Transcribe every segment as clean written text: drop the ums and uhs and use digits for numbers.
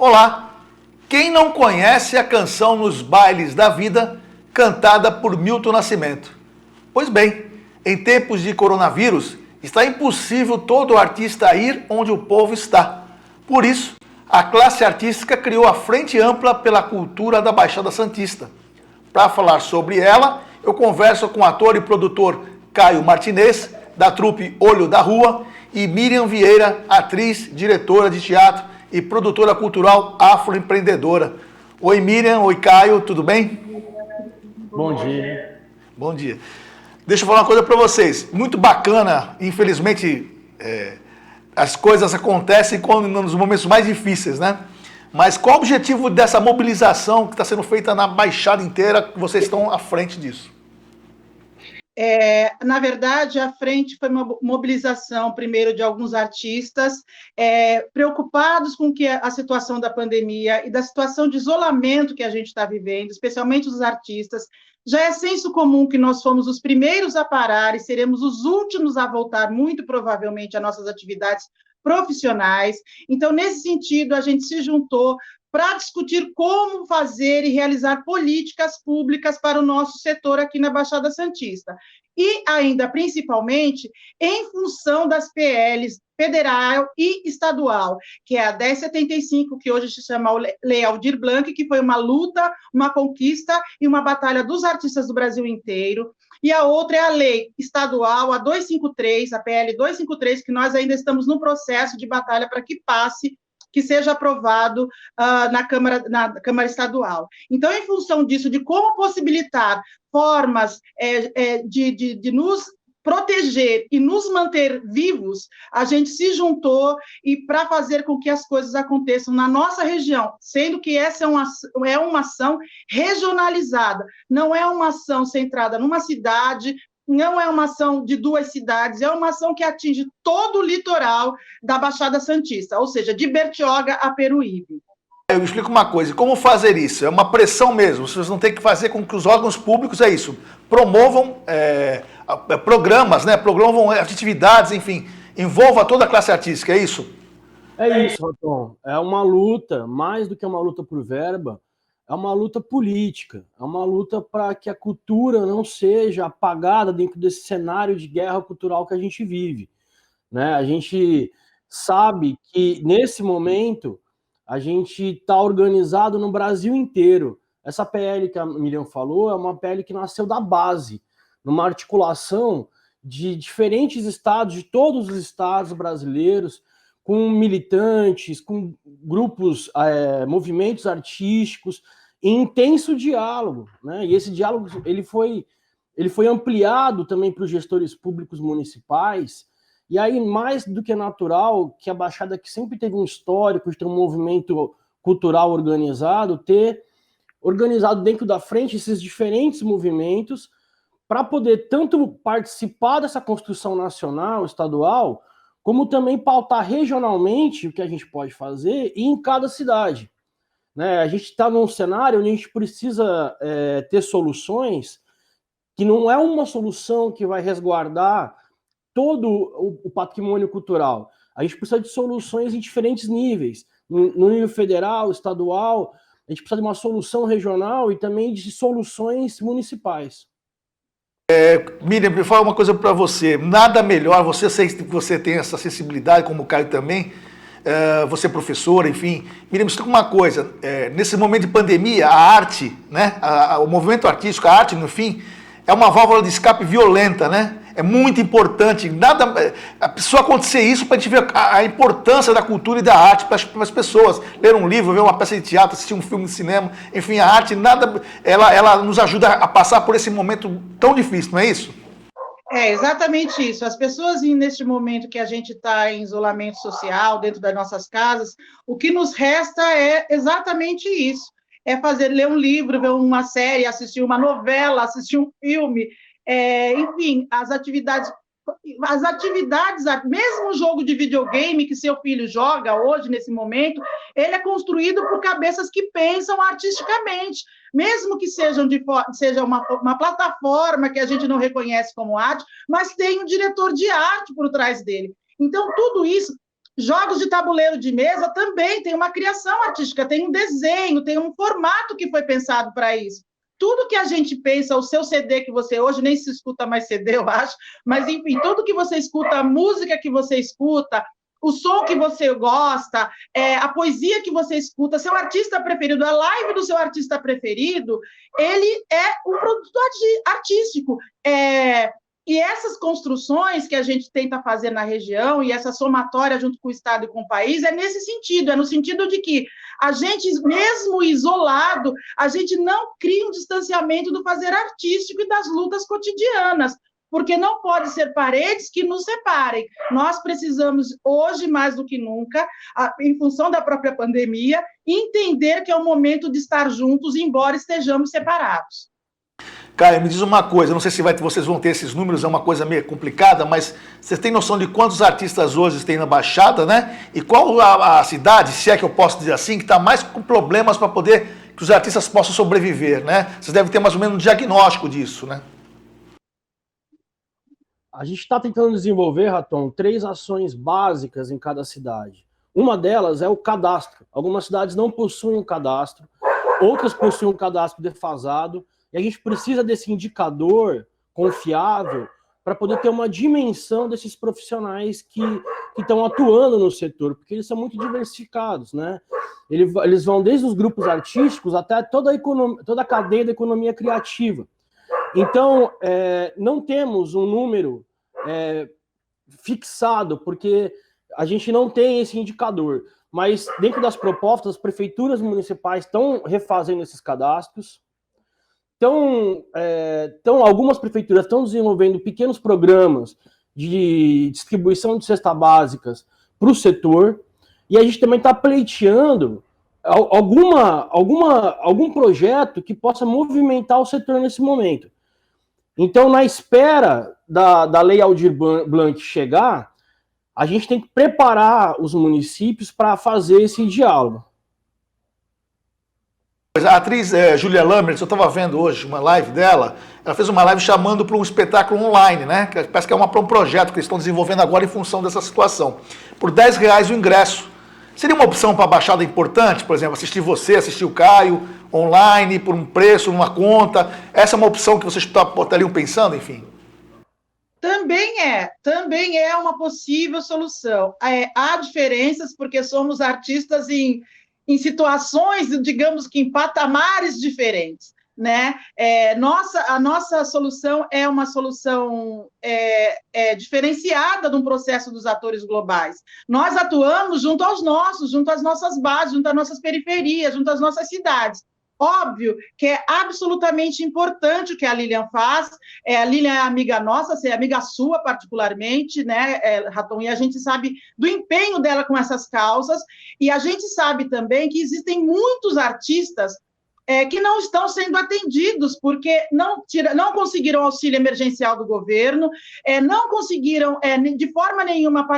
Olá! Quem não conhece a canção Nos Bailes da Vida, cantada por Milton Nascimento? Pois bem, em tempos de coronavírus, está impossível todo artista ir onde o povo está. Por isso, a classe artística criou a Frente Ampla pela Cultura da Baixada Santista. Para falar sobre ela, eu converso com o ator e produtor Caio Martinez, da trupe Olho da Rua, e Miriam Vieira, atriz, diretora de teatro e produtora cultural afroempreendedora. Oi Miriam, oi Caio, tudo bem? Bom dia. Bom dia. Deixa eu falar uma coisa para vocês. Muito bacana, infelizmente, as coisas acontecem nos momentos mais difíceis, né? Mas qual o objetivo dessa mobilização que está sendo feita na Baixada inteira, que vocês estão à frente disso? Na verdade, a frente foi uma mobilização, primeiro, de alguns artistas preocupados com a situação da pandemia e da situação de isolamento que a gente está vivendo, especialmente os artistas. Já é senso comum que nós fomos os primeiros a parar e seremos os últimos a voltar, muito provavelmente, às nossas atividades profissionais. Então, nesse sentido, a gente se juntou para discutir como fazer e realizar políticas públicas para o nosso setor aqui na Baixada Santista. E ainda, principalmente, em função das PLs federal e estadual, que é a 1075, que hoje se chama Lei Aldir Blanc, que foi uma luta, uma conquista e uma batalha dos artistas do Brasil inteiro. E a outra é a lei estadual, a 253, a PL 253, que nós ainda estamos no processo de batalha para que passe, que seja aprovado na Câmara Estadual. Então, em função disso, de como possibilitar formas de nos proteger e nos manter vivos, a gente se juntou e para fazer com que as coisas aconteçam na nossa região, sendo que essa é uma ação regionalizada, não é uma ação centrada numa cidade, não é uma ação de duas cidades, é uma ação que atinge todo o litoral da Baixada Santista, ou seja, de Bertioga a Peruíbe. Eu explico uma coisa, como fazer isso? É uma pressão mesmo, vocês não têm que fazer com que os órgãos públicos, promovam programas, né? Promovam atividades, enfim, envolva toda a classe artística, é isso? É isso, Raton. É uma luta, mais do que uma luta por verba, é uma luta política, é uma luta para que a cultura não seja apagada dentro desse cenário de guerra cultural que a gente vive, né? A gente sabe que, nesse momento, a gente está organizado no Brasil inteiro. Essa PL que a Miriam falou é uma PL que nasceu da base, numa articulação de diferentes estados, de todos os estados brasileiros, com militantes, com grupos, movimentos artísticos, em intenso diálogo, né? E esse diálogo ele foi ampliado também para os gestores públicos municipais. E aí, mais do que natural que a Baixada, que sempre teve um histórico de ter um movimento cultural organizado, ter organizado dentro da frente esses diferentes movimentos para poder tanto participar dessa construção nacional, estadual, como também pautar regionalmente o que a gente pode fazer e em cada cidade. Né? A gente está num cenário onde a gente precisa ter soluções que não é uma solução que vai resguardar todo o patrimônio cultural. A gente precisa de soluções em diferentes níveis, no nível federal, estadual, a gente precisa de uma solução regional e também de soluções municipais. Miriam, eu falo uma coisa para você, nada melhor, você tem essa sensibilidade, como o Caio também, você é professora, enfim. Miriam, me explica uma coisa, nesse momento de pandemia, a arte, né, o movimento artístico, a arte, no fim, é uma válvula de escape violenta, né? É muito importante. Só acontecer isso para a gente ver a importância da cultura e da arte para as pessoas. Ler um livro, ver uma peça de teatro, assistir um filme de cinema, enfim, a arte, ela nos ajuda a passar por esse momento tão difícil, não é isso? É exatamente isso. As pessoas, neste momento que a gente está em isolamento social, dentro das nossas casas, o que nos resta é exatamente isso. É ler um livro, ver uma série, assistir uma novela, assistir um filme, enfim, as atividades, mesmo o jogo de videogame que seu filho joga hoje, nesse momento, ele é construído por cabeças que pensam artisticamente, mesmo que seja uma plataforma que a gente não reconhece como arte, mas tem um diretor de arte por trás dele. Então, tudo isso Jogos de tabuleiro de mesa também tem uma criação artística, tem um desenho, tem um formato que foi pensado para isso. Tudo que a gente pensa, o seu CD que você hoje nem se escuta mais CD, eu acho, mas enfim, tudo que você escuta, a música que você escuta, o som que você gosta, a poesia que você escuta, seu artista preferido, a live do seu artista preferido, ele é um produto artístico. E essas construções que a gente tenta fazer na região, e essa somatória junto com o Estado e com o país, é nesse sentido, é no sentido de que a gente, mesmo isolado, a gente não cria um distanciamento do fazer artístico e das lutas cotidianas, porque não pode ser paredes que nos separem. Nós precisamos, hoje mais do que nunca, em função da própria pandemia, entender que é o momento de estar juntos, embora estejamos separados. Caio, me diz uma coisa, não sei se vocês vão ter esses números, é uma coisa meio complicada, mas vocês têm noção de quantos artistas hoje tem na Baixada, né? E qual a cidade, se é que eu posso dizer assim, que está mais com problemas para poder que os artistas possam sobreviver, né? Vocês devem ter mais ou menos um diagnóstico disso, né? A gente está tentando desenvolver, Raton, 3 ações básicas em cada cidade. Uma delas é o cadastro. Algumas cidades não possuem um cadastro, outras possuem um cadastro defasado, e a gente precisa desse indicador confiável para poder ter uma dimensão desses profissionais que estão atuando no setor, porque eles são muito diversificados, né? Eles vão desde os grupos artísticos até toda a cadeia da economia criativa. Então, não temos um número fixado, porque a gente não tem esse indicador, mas dentro das propostas, as prefeituras municipais estão refazendo esses cadastros. Então, algumas prefeituras estão desenvolvendo pequenos programas de distribuição de cestas básicas para o setor, e a gente também está pleiteando algum projeto que possa movimentar o setor nesse momento. Então, na espera da Lei Aldir Blanc chegar, a gente tem que preparar os municípios para fazer esse diálogo. A atriz Julia Lambert, eu estava vendo hoje uma live dela, ela fez uma live chamando para um espetáculo online, né? Que parece que é um projeto que eles estão desenvolvendo agora em função dessa situação. Por R$10 o ingresso. Seria uma opção para a Baixada importante, por exemplo, assistir você, assistir o Caio, online, por um preço, numa conta. Essa é uma opção que vocês estariam pensando, enfim? Também é uma possível solução. Há diferenças, porque somos artistas em situações, digamos que em patamares diferentes, né? A nossa solução é uma solução diferenciada de um processo dos atores globais. Nós atuamos junto aos nossos, junto às nossas bases, junto às nossas periferias, junto às nossas cidades. Óbvio que é absolutamente importante o que a Lilian faz. A Lilian é amiga nossa, é amiga sua particularmente, né, Raton? E a gente sabe do empenho dela com essas causas, e a gente sabe também que existem muitos artistas que não estão sendo atendidos, porque não conseguiram auxílio emergencial do governo, não conseguiram, de forma nenhuma,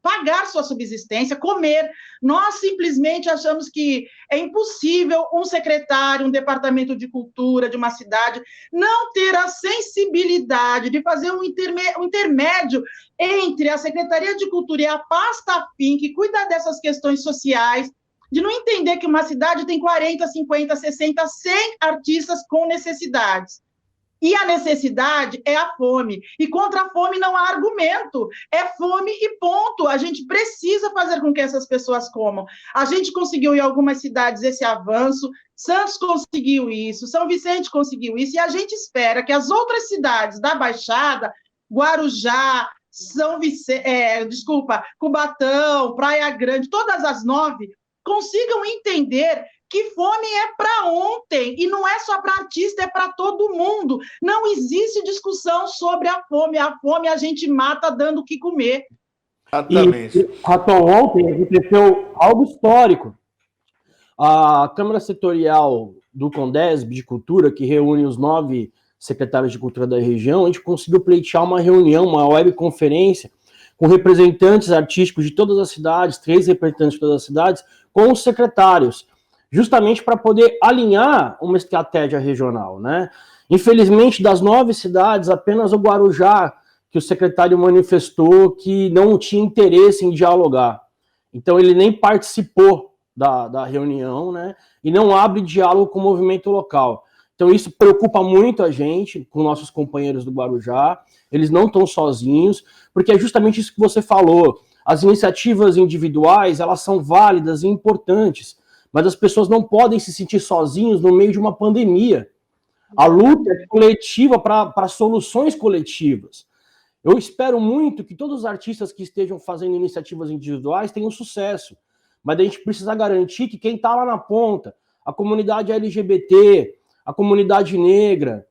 pagar sua subsistência, comer. Nós simplesmente achamos que é impossível um secretário, um departamento de cultura de uma cidade não ter a sensibilidade de fazer um intermédio entre a Secretaria de Cultura e a pasta afim, que cuida dessas questões sociais, de não entender que uma cidade tem 40, 50, 60, 100 artistas com necessidades. E a necessidade é a fome. E contra a fome não há argumento. É fome e ponto. A gente precisa fazer com que essas pessoas comam. A gente conseguiu em algumas cidades esse avanço. Santos conseguiu isso. São Vicente conseguiu isso. E a gente espera que as outras cidades da Baixada, Guarujá, Cubatão, Praia Grande, todas as 9, consigam entender que fome é para ontem, e não é só para artista, é para todo mundo. Não existe discussão sobre a fome. A fome a gente mata dando o que comer. Exatamente. E, Raton, ontem aconteceu algo histórico. A Câmara Setorial do Condesb de Cultura, que reúne os 9 secretários de cultura da região, a gente conseguiu pleitear uma reunião, uma webconferência, com representantes artísticos de todas as cidades, 3 representantes de todas as cidades, com os secretários, justamente para poder alinhar uma estratégia regional, né? Infelizmente, das 9 cidades, apenas o Guarujá, que o secretário manifestou que não tinha interesse em dialogar. Então, ele nem participou da reunião, né? E não abre diálogo com o movimento local. Então, isso preocupa muito a gente, com nossos companheiros do Guarujá. Eles não estão sozinhos, porque é justamente isso que você falou. As iniciativas individuais, elas são válidas e importantes, mas as pessoas não podem se sentir sozinhos no meio de uma pandemia. A luta é coletiva para soluções coletivas. Eu espero muito que todos os artistas que estejam fazendo iniciativas individuais tenham sucesso, mas a gente precisa garantir que quem está lá na ponta, a comunidade LGBT, a comunidade negra,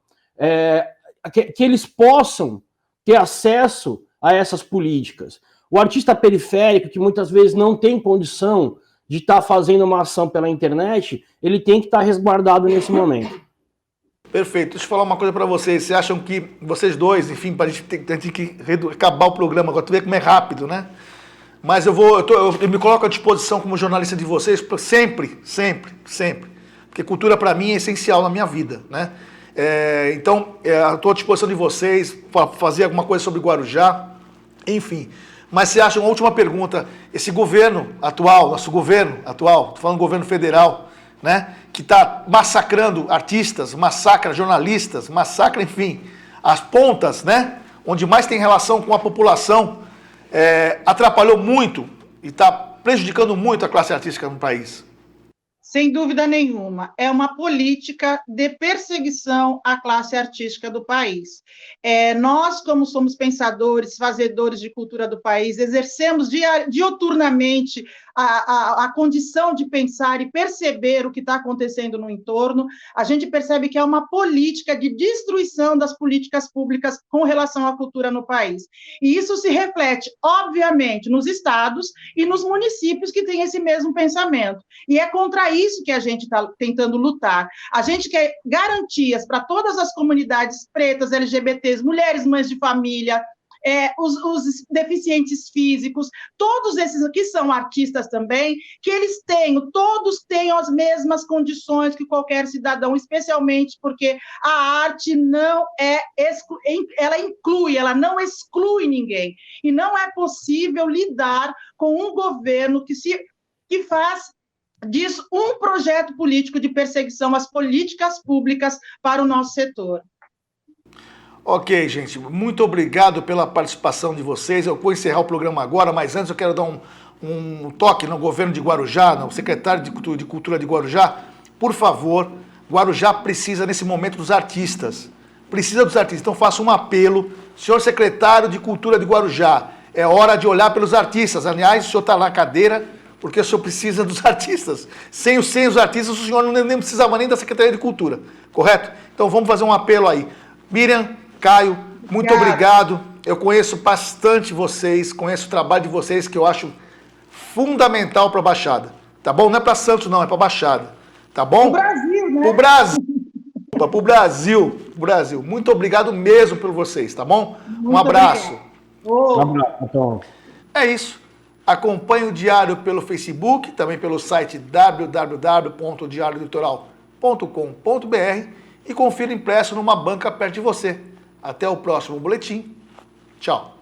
que eles possam ter acesso a essas políticas. O artista periférico, que muitas vezes não tem condição de estar fazendo uma ação pela internet, ele tem que estar resguardado nesse momento. Perfeito. Deixa eu falar uma coisa para vocês. Vocês acham que vocês dois, enfim, para a gente ter que acabar o programa agora, tu vê como é rápido, né? Mas eu me coloco à disposição como jornalista de vocês sempre. Porque cultura para mim é essencial na minha vida, né? Então, estou à disposição de vocês para fazer alguma coisa sobre Guarujá, enfim. Mas você acha, uma última pergunta, esse governo atual, nosso governo atual, estou falando do governo federal, né, que está massacrando artistas, massacra jornalistas, massacra, enfim, as pontas, né, onde mais tem relação com a população, atrapalhou muito e está prejudicando muito a classe artística no país. Sem dúvida nenhuma, é uma política de perseguição à classe artística do país. Nós, como somos pensadores, fazedores de cultura do país, exercemos diuturnamente a condição de pensar e perceber o que está acontecendo no entorno. A gente percebe que é uma política de destruição das políticas públicas com relação à cultura no país. E isso se reflete, obviamente, nos estados e nos municípios que têm esse mesmo pensamento. E é contra isso que a gente está tentando lutar. A gente quer garantias para todas as comunidades pretas, LGBTs, mulheres, mães de família, os deficientes físicos, todos esses que são artistas também, que todos tenham as mesmas condições que qualquer cidadão, especialmente porque a arte não ela inclui, ela não exclui ninguém. E não é possível lidar com um governo que faz disso um projeto político de perseguição às políticas públicas para o nosso setor. Ok, gente, muito obrigado pela participação de vocês. Eu vou encerrar o programa agora, mas antes eu quero dar um toque no governo de Guarujá, no secretário de Cultura de Guarujá. Por favor, Guarujá precisa nesse momento dos artistas. Precisa dos artistas. Então faço um apelo. Senhor secretário de Cultura de Guarujá, é hora de olhar pelos artistas. Aliás, o senhor está na cadeira porque o senhor precisa dos artistas. Sem os artistas, o senhor nem precisava nem da Secretaria de Cultura, correto? Então vamos fazer um apelo aí. Miriam, Caio, muito obrigado. Eu conheço bastante vocês, conheço o trabalho de vocês, que eu acho fundamental para a Baixada. Tá bom? Não é para Santos, não, é para a Baixada. Tá bom? Pro Brasil, né? Pro Brasil. Pro Brasil. Muito obrigado mesmo por vocês, tá bom? Um abraço. Um abraço, então. É isso. Acompanhe o Diário pelo Facebook, também pelo site www.diariolitoral.com.br e confira impresso numa banca perto de você. Até o próximo boletim. Tchau.